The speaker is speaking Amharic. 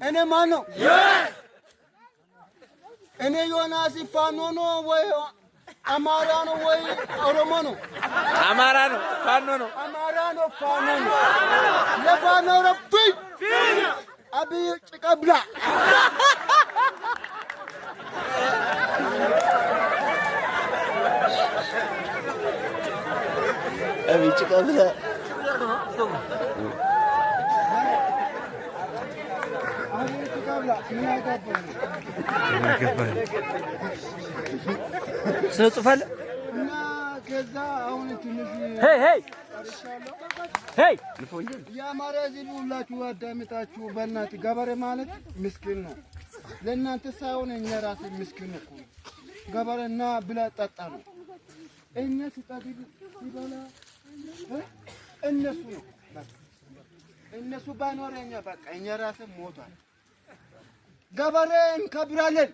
እኔ ማን ነው? እኔ ዮናስ ፋኖ ነው ወይ አማራ ነው ወይ ኦሮሞ ነው? አማራ ነው ፋኖ ነው። አማራ ነው ፋኖ ነው። ለፋኖ ረቢ አብይ ጭቀብላ አብይ ጭቀብላ ስለ ጽፈል እና ከዛ አሁን ትንሽ ሄይ የአማራ ሕዝብ ሁላችሁ አዳምጣችሁ በእናት ገበሬ ማለት ምስኪን ነው። ለእናንተ ሳይሆን እኛ ራሴ ምስኪን እኮ ገበሬና ብላ ጠጣ ነው። እኛ ሲጠግብ ሲበላ እነሱ ነው እነሱ ባይኖረኛ በቃ እኛ ራሴ ሞቷል። ገበሬ እንከብራለን።